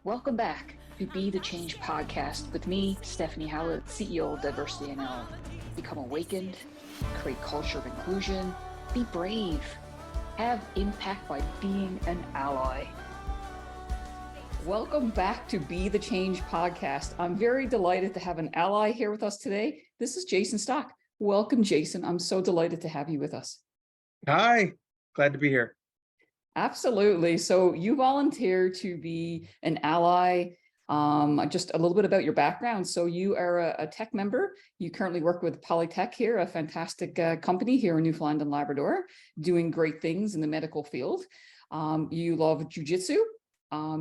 Welcome back to Be the Change podcast with me, Stephanie Howlett, CEO of Diversity NL. Become awakened, create culture of inclusion, be brave, have impact by being an ally. Welcome back to Be the Change podcast. I'm very delighted to have an ally here with us today. This is Jason Stock. Welcome, Jason. I'm so delighted to have you with us. Hi, glad to be here. Absolutely. So you volunteered to be an ally. Just a little bit about your background. So you are a tech member. You currently work with PolyTech here, a fantastic company here in Newfoundland and Labrador, doing great things in the medical field. You love jiujitsu.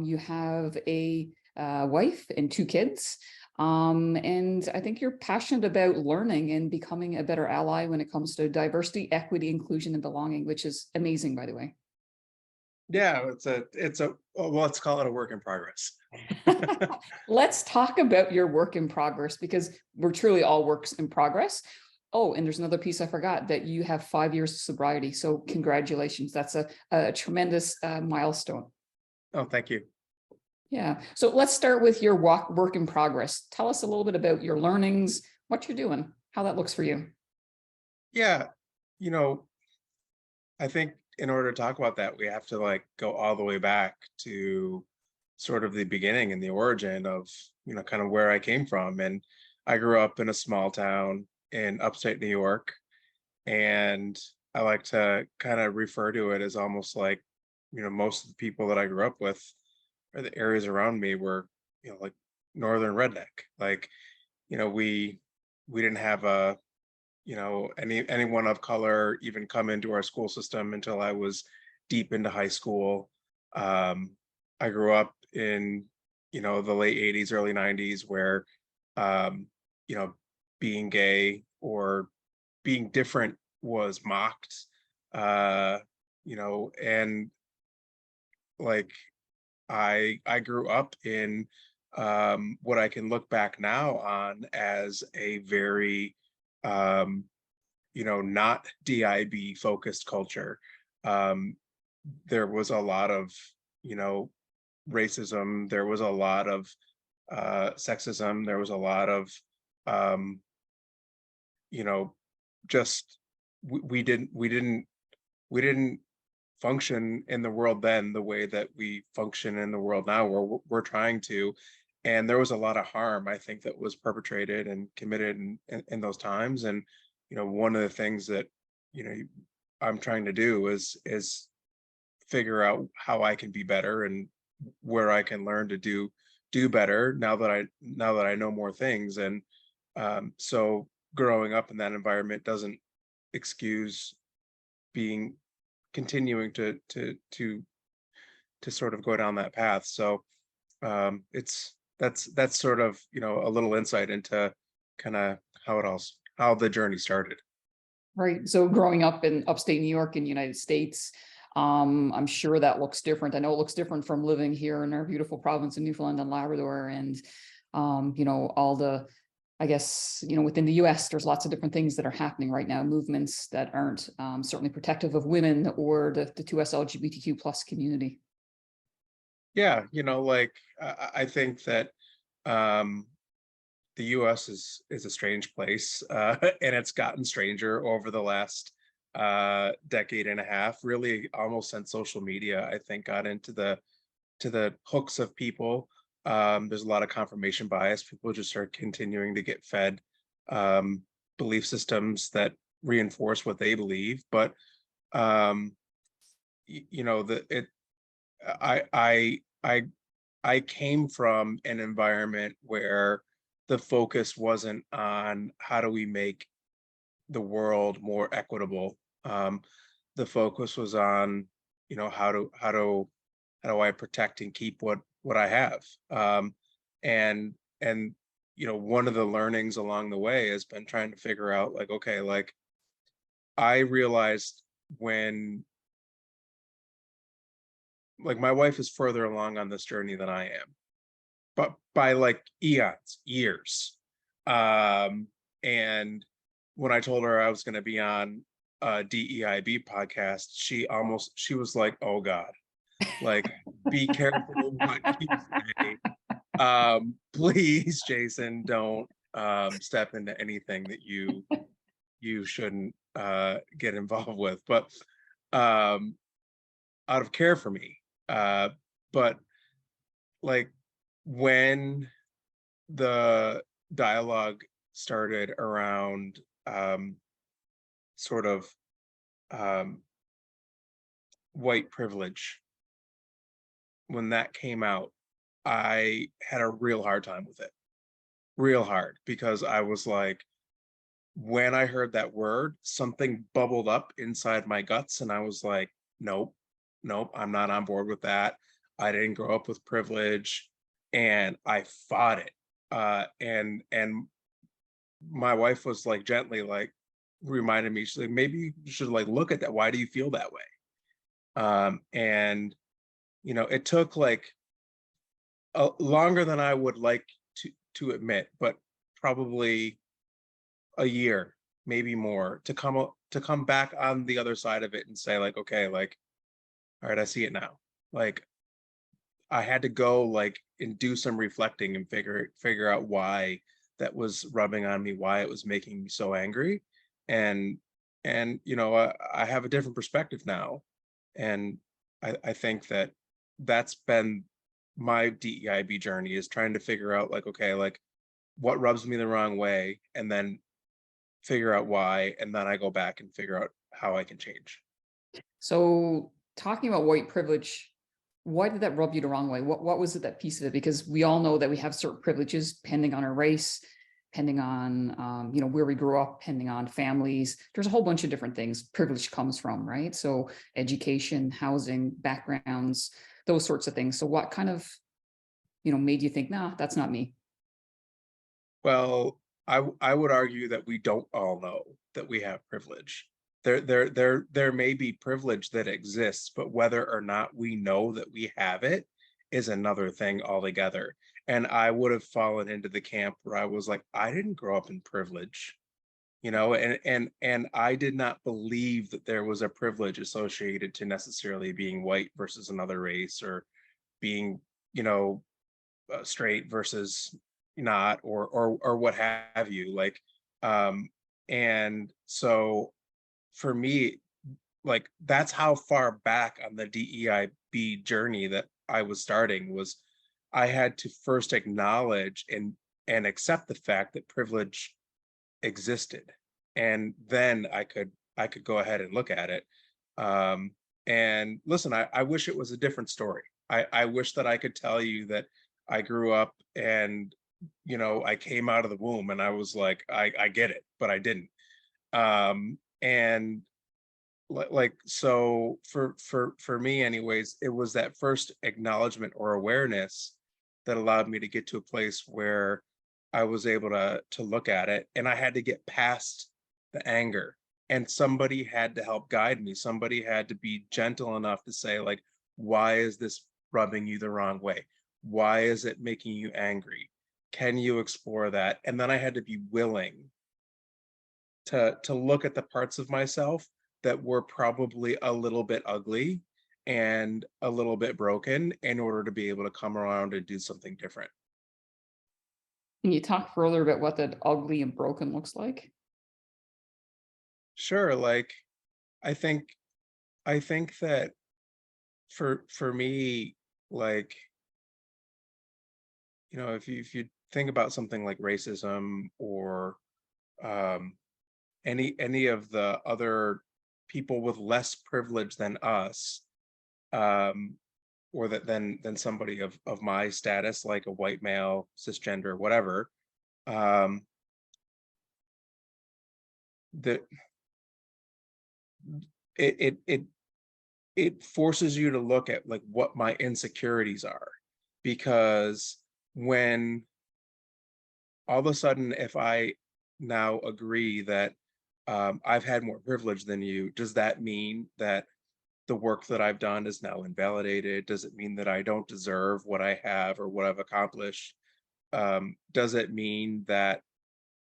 You have a wife and 2 kids. And I think you're passionate about learning and becoming a better ally when it comes to diversity, equity, inclusion, and belonging, which is amazing, by the way. Yeah, let's call it a work in progress. Let's talk about your work in progress, because we're truly all works in progress. Oh, and there's another piece I forgot, that you have 5 years of sobriety. So congratulations. That's a tremendous milestone. Oh, thank you. Yeah. So let's start with your work in progress. Tell us a little bit about your learnings, what you're doing, how that looks for you. Yeah, I think in order to talk about that, we have to go all the way back to sort of the beginning and the origin of, kind of where I came from. And I grew up in a small town in upstate New York. And I like to kind of refer to it as almost like, most of the people that I grew up with, or the areas around me, were, like northern redneck. We didn't have anyone of color even come into our school system until I was deep into high school. I grew up in the late 80s, early 90s, where um, being gay or being different was mocked. And like I grew up in what I can look back now on as a very not DEIB focused culture. There was a lot of, racism. There was a lot of sexism. There was a lot of, um, just we didn't function in the world then the way that we function in the world now, where we're trying to. And there was a lot of harm, I think, that was perpetrated and committed in those times. And one of the things that I'm trying to do is figure out how I can be better and where I can learn to do better now that I know more things. And so growing up in that environment doesn't excuse continuing to sort of go down that path. So that's sort of a little insight into kind of how the journey started. Right. So growing up in upstate New York in the United States, I'm sure that looks different. I know it looks different from living here in our beautiful province of Newfoundland and Labrador. And, all the, I guess, within the US, there's lots of different things that are happening right now, movements that aren't certainly protective of women or the 2S LGBTQ plus community. Yeah, I think that the US is a strange place, and it's gotten stranger over the last decade and a half, really almost since social media, I think, got into the hooks of people. There's a lot of confirmation bias. People just are continuing to get fed belief systems that reinforce what they believe. But I I I I came from an environment where the focus wasn't on how do we make the world more equitable. The focus was on, how do I protect and keep what I have. And one of the learnings along the way has been trying to figure out, okay, I realized when my wife is further along on this journey than I am, but by eons, years. And when I told her I was going to be on a DEIB podcast, she was like, oh God. Like, be careful what you say. Please, Jason, don't step into anything that you shouldn't get involved with. But um, out of care for me. But like when the dialogue started around sort of um, white privilege, when that came out, I had a real hard time with it, real hard, because I was like, when I heard that word, something bubbled up inside my guts, and I was like, nope, nope, I'm not on board with that. I didn't grow up with privilege, and I fought it. And my wife was like gently like reminded me, she's like, maybe you should like look at that. Why do you feel that way? And it took like longer than I would like to admit, but probably a year, maybe more, to come back on the other side of it and say like, okay, like, all right, I see it now. Like, I had to go like and do some reflecting and figure out why that was rubbing on me, why it was making me so angry. And I have a different perspective now. And I think that that's been my DEIB journey, is trying to figure out like, okay, like what rubs me the wrong way, and then figure out why, and then I go back and figure out how I can change. So talking about white privilege, why did that rub you the wrong way? What was it, that piece of it? Because we all know that we have certain privileges depending on our race, depending on where we grew up, depending on families. There's a whole bunch of different things privilege comes from, right? So education, housing, backgrounds, those sorts of things. So what kind of made you think, nah, that's not me? Well, I would argue that we don't all know that we have privilege. There may be privilege that exists, but whether or not we know that we have it is another thing altogether. And I would have fallen into the camp where I was like, I didn't grow up in privilege, and I did not believe that there was a privilege associated to necessarily being white versus another race, or being, you know, straight versus not, or what have you. Like, and so for me, like that's how far back on the DEIB journey that I was starting, was I had to first acknowledge and accept the fact that privilege existed, and then I could go ahead and look at it. um and listen, I wish it was a different story. I wish that I could tell you that I grew up and I came out of the womb and I was like, I get it, but I didn't. And like, so for me anyways, it was that first acknowledgement or awareness that allowed me to get to a place where I was able to look at it, and I had to get past the anger, and somebody had to help guide me. Somebody had to be gentle enough to say like, why is this rubbing you the wrong way? Why is it making you angry? Can you explore that? And then I had to be willing to look at the parts of myself that were probably a little bit ugly and a little bit broken, in order to be able to come around and do something different. Can you talk further about what that ugly and broken looks like? Sure. Like, I think I think that for me, like, if you think about something like racism, or um any of the other people with less privilege than us, um or that than somebody of my status, like a white male, cisgender, whatever, um that it it forces you to look at like what my insecurities are. Because when all of a sudden, if I now agree that I've had more privilege than you, does that mean that the work that I've done is now invalidated? Does it mean that I don't deserve what I have or what I've accomplished? Does it mean that,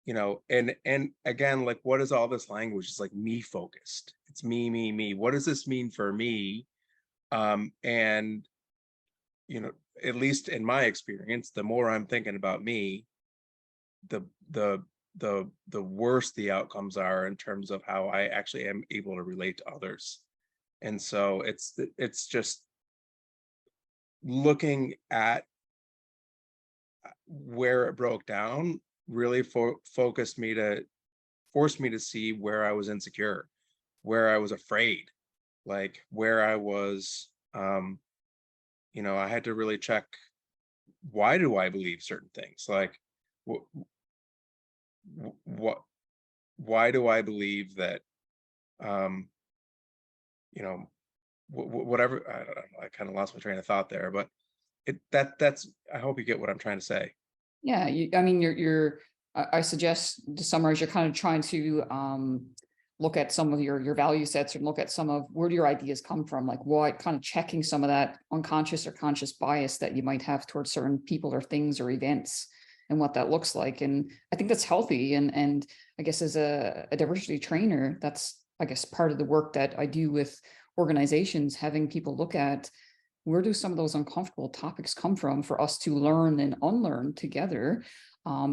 and again, like, what is all this language? It's like me focused. It's me, me, me. What does this mean for me? And, you know, at least in my experience, the more I'm thinking about me, the the the worse the outcomes are in terms of how I actually am able to relate to others. And so it's just looking at where it broke down really focused me to forced me to see where I was insecure, where I was afraid, like where I was, I had to really check, why do I believe certain things? Like, what, why do I believe that, um, you know, whatever, I don't know, I kind of lost my train of thought there, but that's, I hope you get what I'm trying to say. Yeah, I mean, I suggest, to summarize, you're kind of trying to look at some of your value sets and look at some of where do your ideas come from, like what kind of checking some of that unconscious or conscious bias that you might have towards certain people or things or events and what that looks like. And I think that's healthy. And I guess as a diversity trainer, that's, I guess, part of the work that I do with organizations, having people look at where do some of those uncomfortable topics come from for us to learn and unlearn together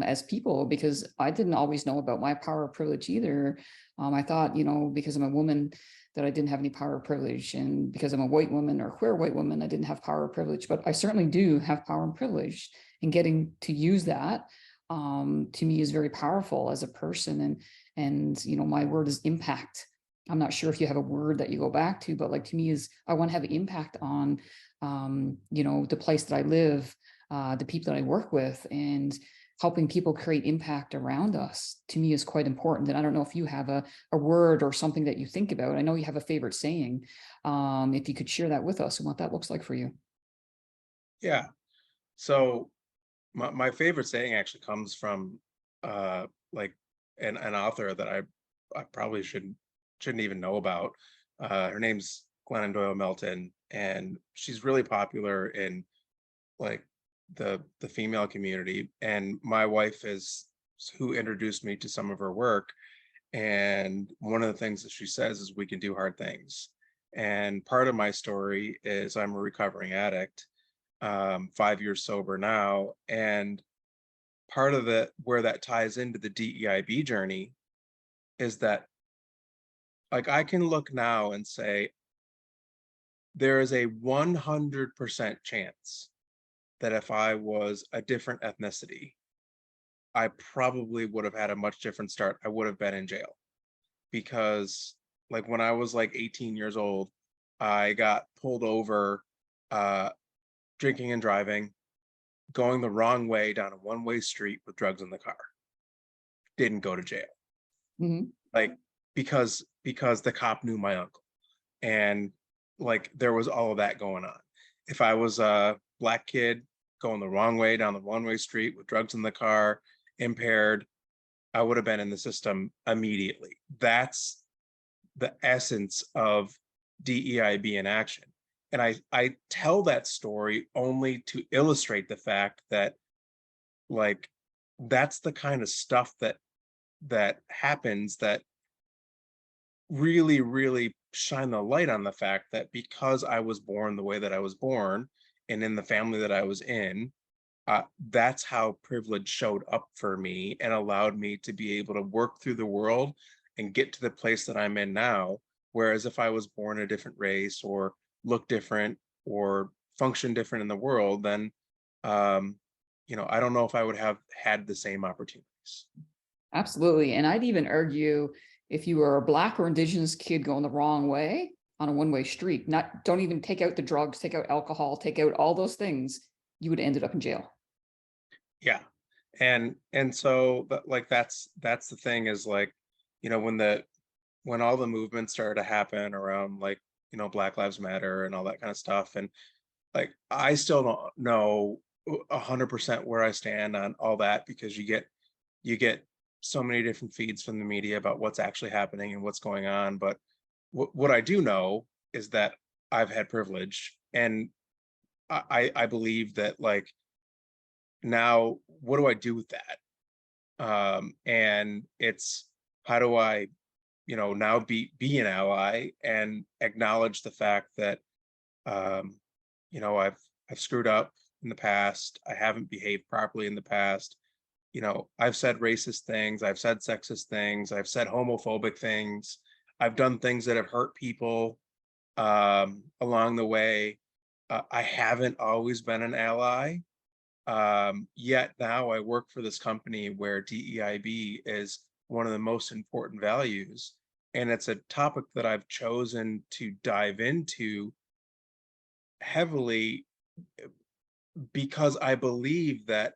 as people, because I didn't always know about my power of privilege either. I thought, because I'm a woman, that I didn't have any power of privilege, and because I'm a white woman or queer white woman, I didn't have power of privilege, but I certainly do have power and privilege, and getting to use that to me is very powerful as a person. And my word is impact. I'm not sure if you have a word that you go back to, but like, to me, is I want to have an impact on, the place that I live, the people that I work with, and helping people create impact around us, to me, is quite important. And I don't know if you have a word or something that you think about. I know you have a favorite saying. If you could share that with us and what that looks like for you. Yeah. So my favorite saying actually comes from like an author that I probably shouldn't even know about. Her name's Glennon Doyle Melton, and she's really popular in like the female community. And my wife is who introduced me to some of her work. And one of the things that she says is we can do hard things. And part of my story is I'm a recovering addict, 5 years sober now. And part of where that ties into the DEIB journey is that, like, I can look now and say there is a 100% chance that if I was a different ethnicity, I probably would have had a much different start. I would have been in jail because, like, when I was like 18 years old, I got pulled over, uh, drinking and driving, going the wrong way down a one-way street with drugs in the car. Didn't go to jail. Mhm. Like, because the cop knew my uncle, and like there was all of that going on. If I was a black kid going the wrong way down the one-way street with drugs in the car, impaired, I would have been in the system immediately. That's the essence of DEIB in action. And I tell that story only to illustrate the fact that, like, that's the kind of stuff that happens, that really, really shine the light on the fact that because I was born the way that I was born and in the family that I was in, that's how privilege showed up for me and allowed me to be able to work through the world and get to the place that I'm in now. Whereas if I was born a different race or look different or function different in the world, then, I don't know if I would have had the same opportunities. Absolutely. And I'd even argue, if you were a Black or Indigenous kid going the wrong way on a one-way street, don't even take out the drugs, take out alcohol, take out all those things, you would have ended up in jail. Yeah. And so, but like that's the thing, is like, when all the movements started to happen around, like, Black Lives Matter and all that kind of stuff. And like, I still don't know 100% where I stand on all that, because you get so many different feeds from the media about what's actually happening and what's going on. But what I do know is that I've had privilege, and I believe that, like, now what do I do with that? And it's, how do I, now be an ally and acknowledge the fact that, You know, I've screwed up in the past. I haven't behaved properly in the past. You know, I've said racist things, I've said sexist things, I've said homophobic things. I've done things that have hurt people along the way. I haven't always been an ally. Yet now I work for this company where DEIB is one of the most important values. And it's a topic that I've chosen to dive into heavily because I believe that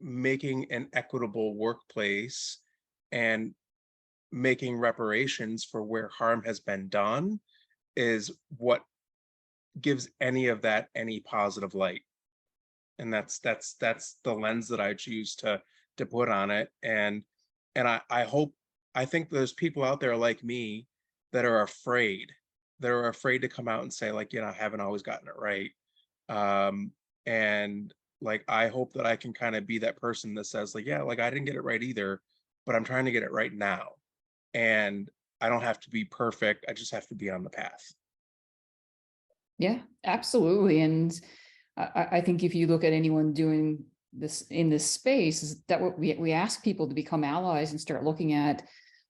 making an equitable workplace and making reparations for where harm has been done is what gives any of that any positive light. And that's the lens that I choose to put on it. And I hope, I think there's people out there like me that are afraid, to come out and say, like, you know, I haven't always gotten it right. And like, I hope that I can kind of be that person that says, like, yeah, like, I didn't get it right either, but I'm trying to get it right now. And I don't have to be perfect. I just have to be on the path. Yeah, absolutely. And I think if you look at anyone doing this in this space, is that what we ask people to become allies and start looking at,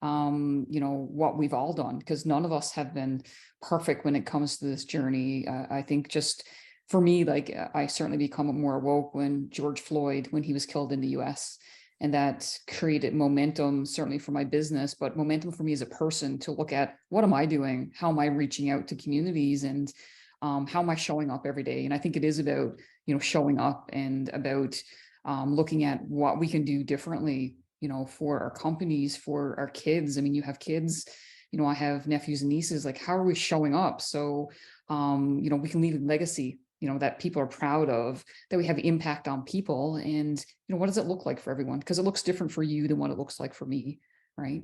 you know, what we've all done, because none of us have been perfect when it comes to this journey. I think just for me, like I certainly become more woke when George Floyd, when he was killed in the US. And that created momentum, certainly for my business, but momentum for me as a person to look at what am I doing? How am I reaching out to communities? And how am I showing up every day? And I think it is about, you know, showing up and about looking at what we can do differently, you know, for our companies, for our kids. I mean, you have kids, you know, I have nephews and nieces, like, how are we showing up? So, you know, we can leave a legacy, you know, that people are proud of, that we have impact on people. And, you know, what does it look like for everyone? Because it looks different for you than what it looks like for me, right?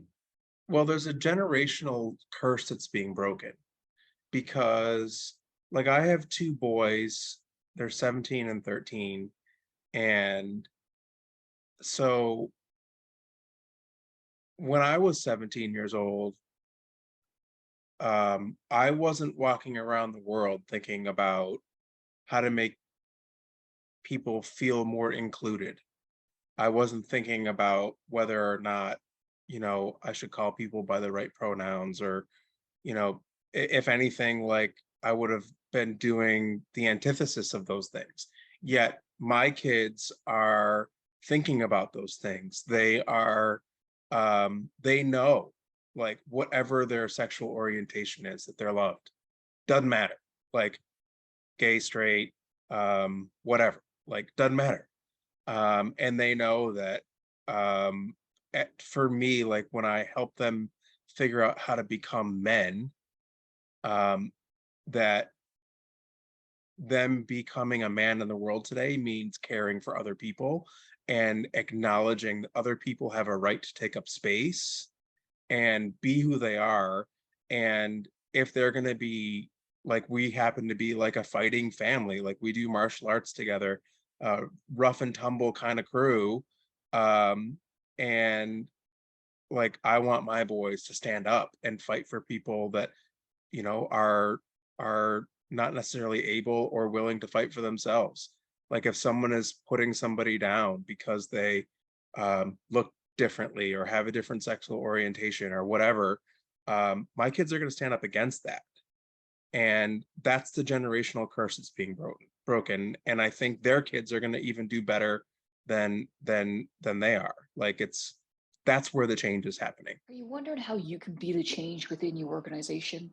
Well, there's a generational curse that's being broken because, like, I have two boys, they're 17 and 13. And so when I was 17 years old, I wasn't walking around the world thinking about how to make people feel more included. I wasn't thinking about whether or not, you know, I should call people by the right pronouns, or, you know, if anything, like, I would have been doing the antithesis of those things. Yet my kids are thinking about those things. They know, like, whatever their sexual orientation is, that they're loved. Doesn't matter. Like, gay, straight, whatever, like, doesn't matter. And they know that, for me, like, when I help them figure out how to become men, um, that them becoming a man in the world today means caring for other people and acknowledging that other people have a right to take up space and be who they are. And if they're going to be, like, we happen to be like a fighting family, like, we do martial arts together, rough and tumble kind of crew. Um, and like, I want my boys to stand up and fight for people that, you know, are not necessarily able or willing to fight for themselves. Like, if someone is putting somebody down because they look differently or have a different sexual orientation or whatever, my kids are going to stand up against that. And that's the generational curse that's being broken. And I think their kids are going to even do better than they are. Like, that's where the change is happening. Are you wondering how you can be the change within your organization?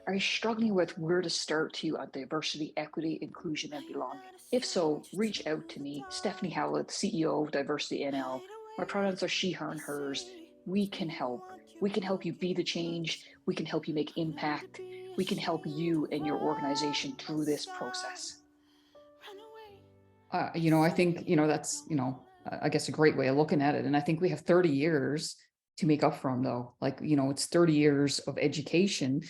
Are you struggling with where to start to on diversity, equity, inclusion, and belonging? If so, reach out to me, Stephanie Howlett, CEO of Diversity NL. My pronouns are she, her, and hers. We can help. We can help you be the change. We can help you make impact. We can help you and your organization through this process. You know, I think, you know, that's, you know, I guess a great way of looking at it. And I think we have 30 years to make up from, though. Like, you know, it's 30 years of education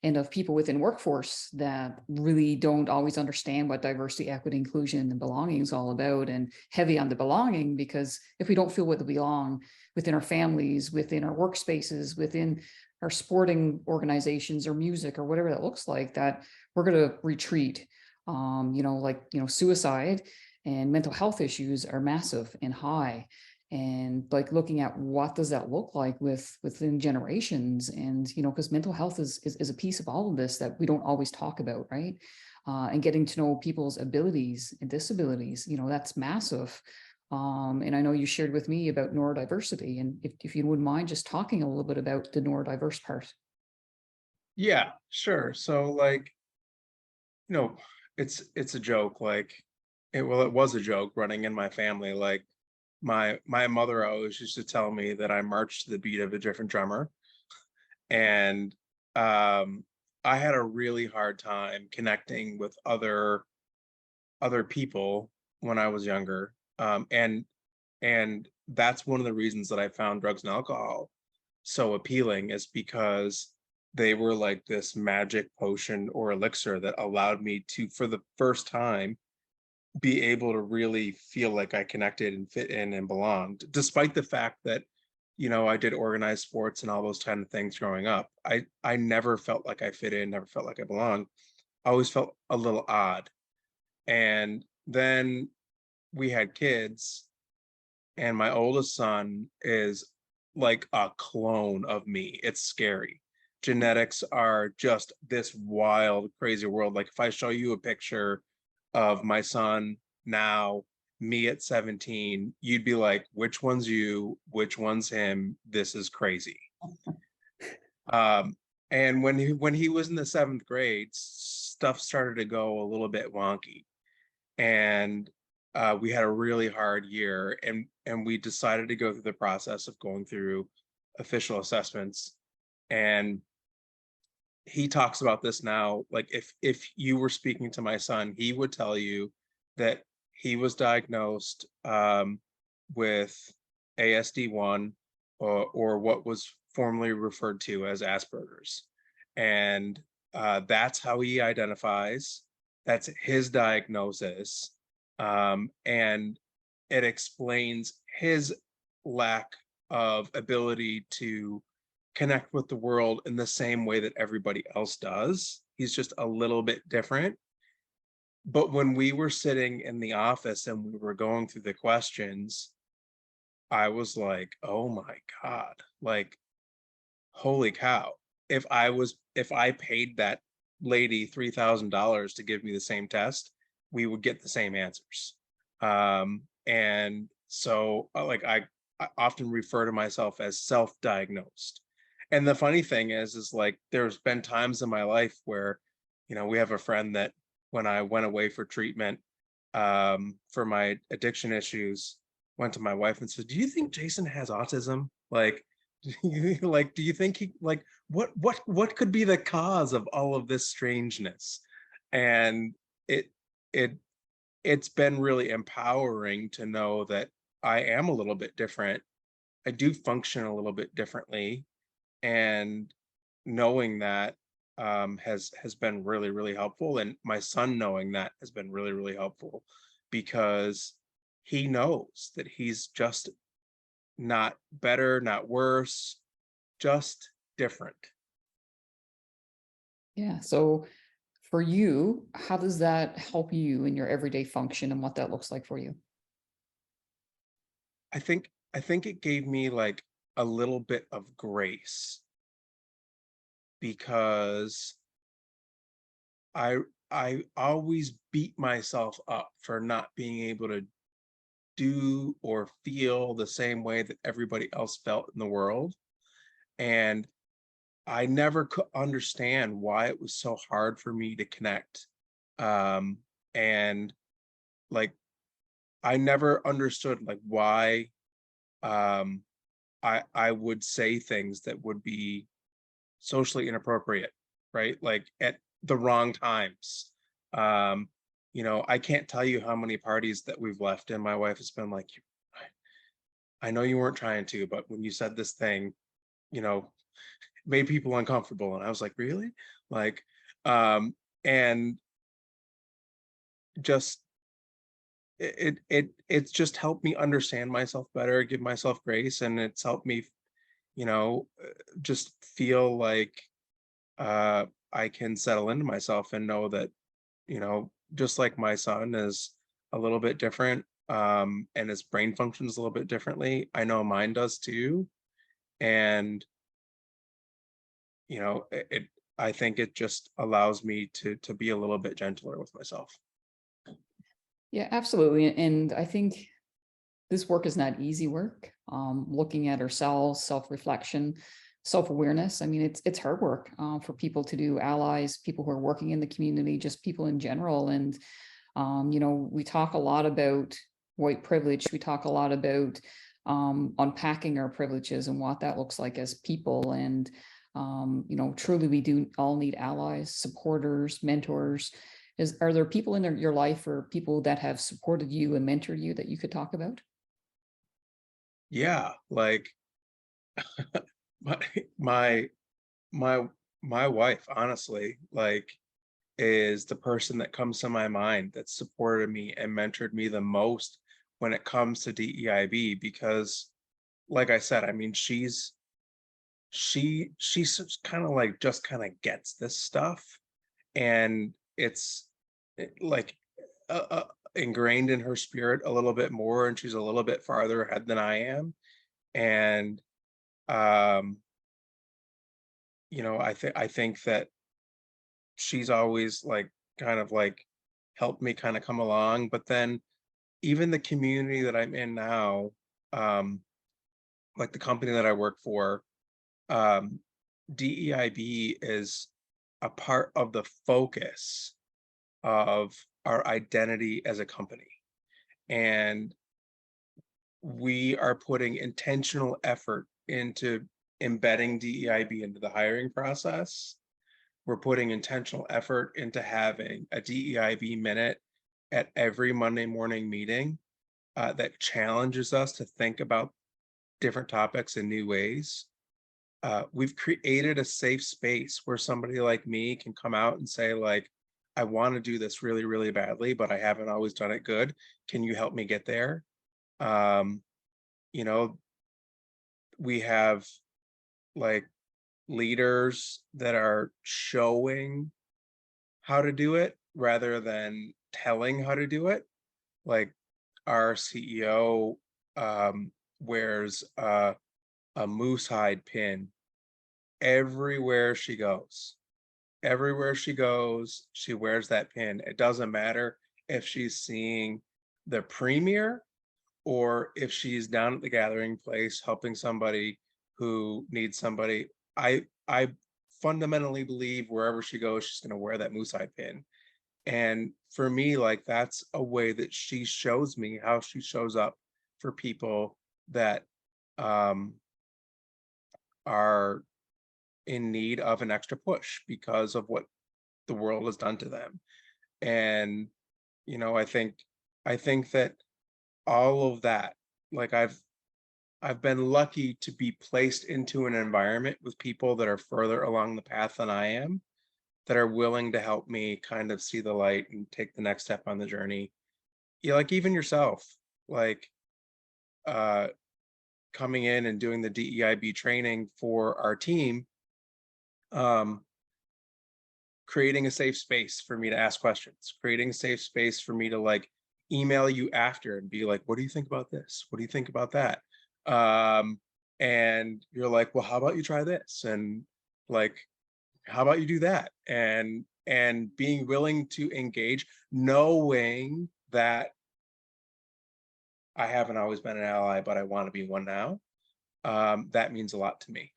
and of people within workforce that really don't always understand what diversity, equity, inclusion, and belonging is all about, and heavy on the belonging, because if we don't feel what we belong within our families, within our workspaces, within our sporting organizations or music or whatever that looks like, that we're going to retreat. Suicide and mental health issues are massive and high. And like looking at what does that look like within generations, and because mental health is a piece of all of this that we don't always talk about, right? And getting to know people's abilities and disabilities, that's massive. And I know you shared with me about neurodiversity, and if you wouldn't mind just talking a little bit about the neurodiverse part. Yeah, sure. So like, it's a joke. Like, it was a joke running in my family. Like, my mother always used to tell me that I marched to the beat of a different drummer, and I had a really hard time connecting with other people when I was younger, and that's one of the reasons that I found drugs and alcohol so appealing, is because they were like this magic potion or elixir that allowed me to, for the first time, be able to really feel like I connected and fit in and belonged, despite the fact that, I did organized sports and all those kind of things growing up. I never felt like I fit in, never felt like I belonged. I always felt a little odd. And then we had kids, and my oldest son is like a clone of me. It's scary. Genetics are just this wild, crazy world. Like, if I show you a picture of my son now, me at 17, you'd be like, which one's you? Which one's him? This is crazy. And when he was in the 7th grade, stuff started to go a little bit wonky. And we had a really hard year, and we decided to go through the process of going through official assessments. And he talks about this now. Like, if you were speaking to my son, he would tell you that he was diagnosed with ASD1, or what was formerly referred to as Asperger's. And that's how he identifies. That's his diagnosis. And it explains his lack of ability to connect with the world in the same way that everybody else does. He's just a little bit different. But when we were sitting in the office and we were going through the questions, I was like, oh my God, like, holy cow. If I paid that lady $3,000 to give me the same test, we would get the same answers. And so like, I often refer to myself as self-diagnosed. And the funny thing is like, there's been times in my life where, we have a friend that, when I went away for treatment for my addiction issues, went to my wife and said, do you think Jason has autism? Like, like, do you think he, like, what could be the cause of all of this strangeness? And it's been really empowering to know that I am a little bit different. I do function a little bit differently, and knowing that has been really, really helpful. And my son knowing that has been really, really helpful, because he knows that he's just not better, not worse, just different. Yeah. So for you, how does that help you in your everyday function and what that looks like for you? I think it gave me like a little bit of grace, because I always beat myself up for not being able to do or feel the same way that everybody else felt in the world. And I never could understand why it was so hard for me to connect. And like, I never understood like why I would say things that would be socially inappropriate, right? Like, at the wrong times. I can't tell you how many parties that we've left, and my wife has been like, I know you weren't trying to, but when you said this thing, made people uncomfortable. And I was like, really? Like, and just it's just helped me understand myself better, give myself grace, and it's helped me, just feel like I can settle into myself and know that, just like my son is a little bit different, and his brain functions a little bit differently, I know mine does too. And, I think it just allows me to be a little bit gentler with myself. Yeah, absolutely. And I think this work is not easy work. Looking at ourselves, self-reflection, self-awareness. I mean, it's hard work for people to do, allies, people who are working in the community, just people in general. And we talk a lot about white privilege. We talk a lot about unpacking our privileges and what that looks like as people. And truly, we do all need allies, supporters, mentors. Are there people in your life or people that have supported you and mentored you that you could talk about? Yeah, like my my my my wife, honestly, like, is the person that comes to my mind that supported me and mentored me the most when it comes to DEIB, because like I said, I mean, she's kind of like just kind of gets this stuff, and it's like ingrained in her spirit a little bit more, and she's a little bit farther ahead than I am. And um I think that she's always like kind of like helped me kind of come along. But then even the community that I'm in now, um like the company that I work for, um DEIB is a part of the focus of our identity as a company. And we are putting intentional effort into embedding DEIB into the hiring process. We're putting intentional effort into having a DEIB minute at every Monday morning meeting that challenges us to think about different topics in new ways. We've created a safe space where somebody like me can come out and say, like, I want to do this really, really badly, but I haven't always done it good. Can you help me get there? Um, you know, we have like leaders that are showing how to do it rather than telling how to do it. Like our CEO wears a moose hide pin everywhere she goes. Everywhere she goes, she wears that pin. It doesn't matter if she's seeing the premier or if she's down at the gathering place helping somebody who needs somebody. I fundamentally believe wherever she goes, she's going to wear that moose eye pin. And for me, like, that's a way that she shows me how she shows up for people that um, are in need of an extra push because of what the world has done to them. And I think that all of that, like, I've been lucky to be placed into an environment with people that are further along the path than I am, that are willing to help me kind of see the light and take the next step on the journey. Yeah, like even yourself, like uh coming in and doing the DEIB training for our team, um, creating a safe space for me to ask questions, creating a safe space for me to like email you after and be like, what do you think about this? What do you think about that? Um, and you're like, well, how about you try this? And like, how about you do that? And being willing to engage, knowing that I haven't always been an ally, but I want to be one now. That means a lot to me.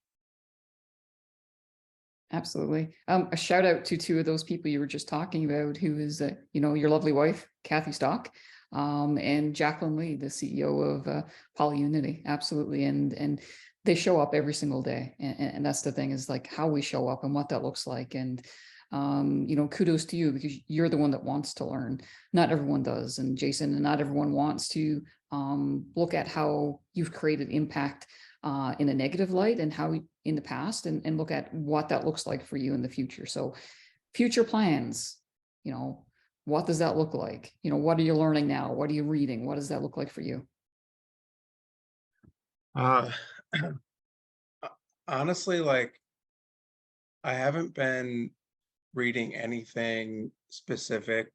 Absolutely. A shout out to two of those people you were just talking about, who is, your lovely wife, Kathy Stock, and Jacqueline Lee, the CEO of PolyUnity. Absolutely. And they show up every single day. And that's the thing, is like how we show up and what that looks like. And, kudos to you, because you're the one that wants to learn. Not everyone does. And Jason, and not everyone wants to look at how you've created impact in a negative light, and how in the past, and look at what that looks like for you in the future. So future plans, what does that look like? What are you learning now? What are you reading? What does that look like for you? Uh, honestly, like, I haven't been reading anything specific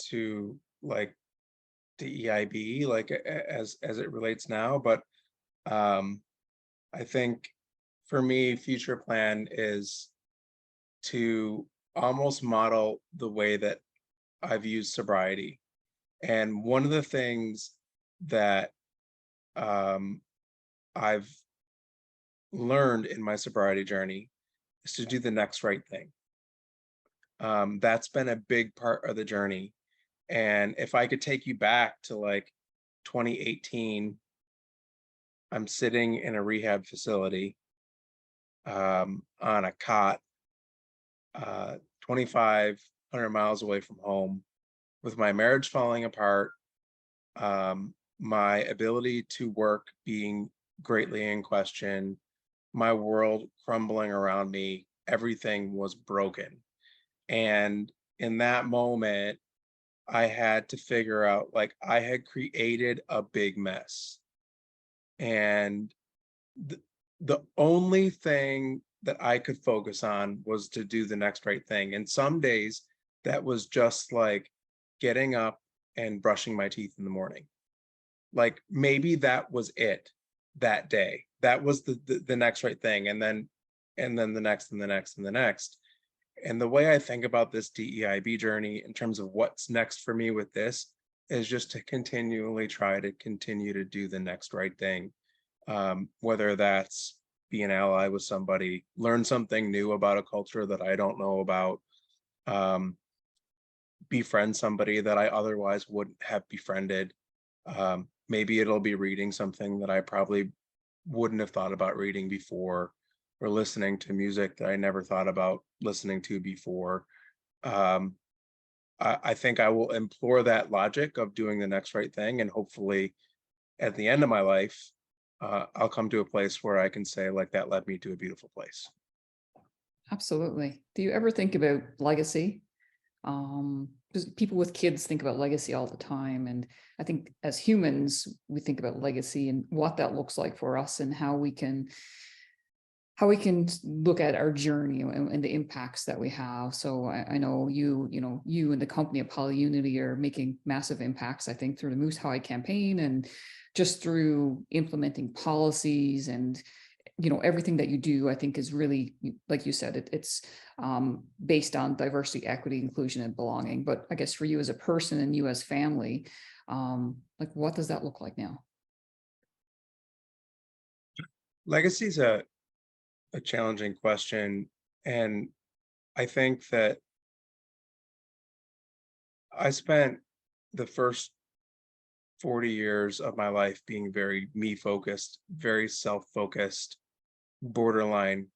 to like DEIB, like as it relates now, but um, I think for me, future plan is to almost model the way that I've used sobriety. And one of the things that um, I've learned in my sobriety journey is to do the next right thing. That's been a big part of the journey. And if I could take you back to like 2018, I'm sitting in a rehab facility on a cot, 2,500 miles away from home, with my marriage falling apart, my ability to work being greatly in question, my world crumbling around me, everything was broken. And in that moment, I had to figure out, like, I had created a big mess. And the only thing that I could focus on was to do the next right thing. And some days that was just like getting up and brushing my teeth in the morning. Like maybe that was it that day. That was the next right thing. And then the next and the next and the next. And the way I think about this DEIB journey in terms of what's next for me with this is just to continually try to continue to do the next right thing. Whether that's be an ally with somebody, learn something new about a culture that I don't know about, befriend somebody that I otherwise wouldn't have befriended. Maybe it'll be reading something that I probably wouldn't have thought about reading before, or listening to music that I never thought about listening to before. Um, I think I will implore that logic of doing the next right thing, and hopefully at the end of my life, I'll come to a place where I can say, like, that led me to a beautiful place. Absolutely. Do you ever think about legacy? Because people with kids think about legacy all the time. And I think as humans, we think about legacy and what that looks like for us and how we can look at our journey and the impacts that we have. So I know you and the company of PolyUnity are making massive impacts, I think, through the Moose High campaign and just through implementing policies and everything that you do, I think, is really, like you said, it's based on diversity, equity, inclusion, and belonging. But I guess for you as a person and you as family, like, what does that look like now? Legacy is a challenging question. And I think that I spent the first 40 years of my life being very me focused, very self focused, borderline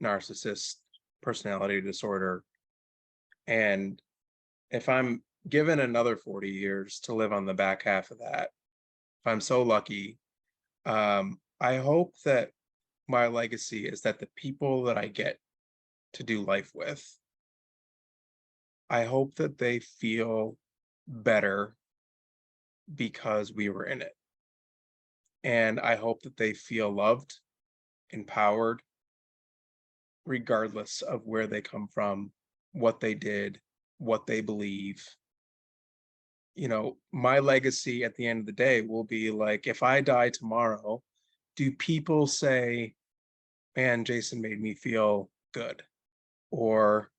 narcissist personality disorder. And if I'm given another 40 years to live on the back half of that, if I'm so lucky, I hope that my legacy is that the people that I get to do life with, I hope that they feel better because we were in it. And I hope that they feel loved, empowered, regardless of where they come from, what they did, what they believe. My legacy at the end of the day will be like, if I die tomorrow, do people say, man, Jason made me feel good, or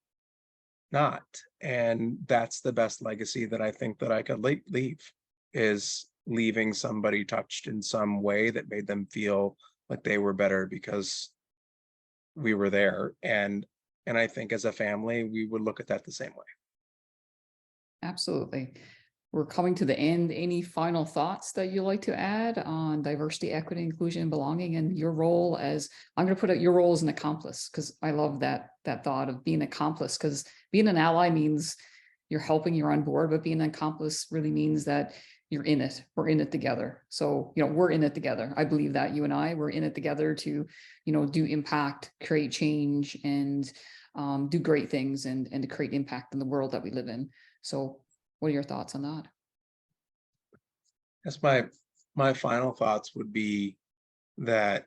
not? And that's the best legacy that I think that I could leave, is leaving somebody touched in some way that made them feel like they were better because we were there. And I think as a family, we would look at that the same way. Absolutely. We're coming to the end. Any final thoughts that you like to add on diversity, equity, inclusion, and belonging, and your role as, I'm going to put out your role as an accomplice, because I love that thought of being an accomplice, because being an ally means you're helping, you're on board, but being an accomplice really means that you're in it. We're in it together. So, we're in it together. I believe that you and I, we're in it together to, do impact, create change, and do great things and to create impact in the world that we live in. So what are your thoughts on that? That's my final thoughts would be that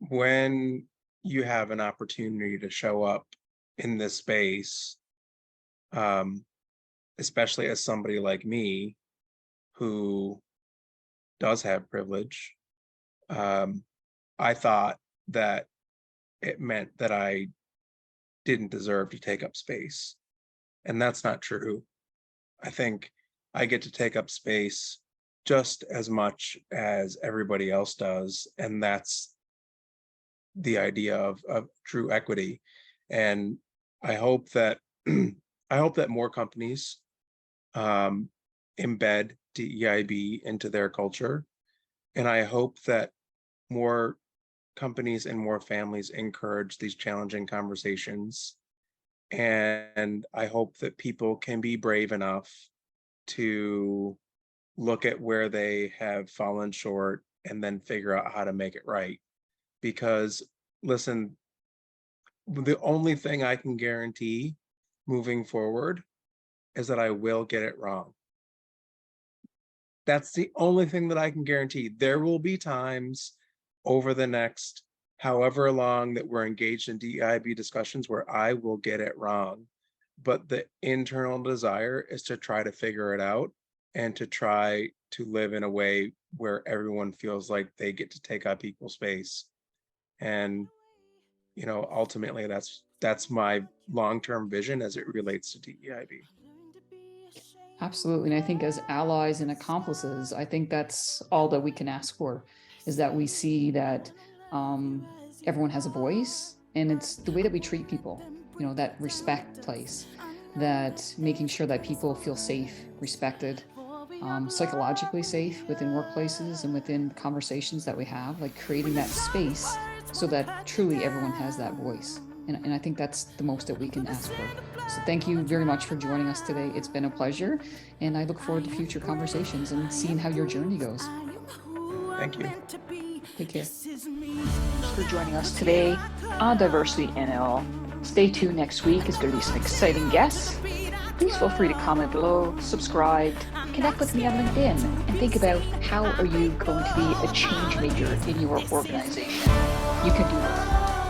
when you have an opportunity to show up in this space, especially as somebody like me who does have privilege, I thought that it meant that I didn't deserve to take up space. And that's not true. I think I get to take up space just as much as everybody else does. And that's the idea of true equity. And I hope that I hope that more companies embed DEIB into their culture. And I hope that more companies and more families encourage these challenging conversations. And I hope that people can be brave enough to look at where they have fallen short and then figure out how to make it right. Because listen, the only thing I can guarantee moving forward is that I will get it wrong. That's the only thing that I can guarantee. There will be times over the next however long that we're engaged in DEIB discussions where I will get it wrong. But the internal desire is to try to figure it out and to try to live in a way where everyone feels like they get to take up equal space. And, you know, ultimately that's my long-term vision as it relates to DEIB. Absolutely. And I think as allies and accomplices, I think that's all that we can ask for, is that we see that everyone has a voice, and it's the way that we treat people, you know, that respect place, that making sure that people feel safe, respected, psychologically safe within workplaces and within conversations that we have, like creating that space so that truly everyone has that voice. And I think that's the most that we can ask for. So thank you very much for joining us today. It's been a pleasure, and I look forward to future conversations and seeing how your journey goes. Thank you. Take care. Thanks for joining us today on Diversity NL. Stay tuned next week. It's going to be some exciting guests. Please feel free to comment below, subscribe, connect with me on LinkedIn, and think about how are you going to be a change maker in your organization. You can do this.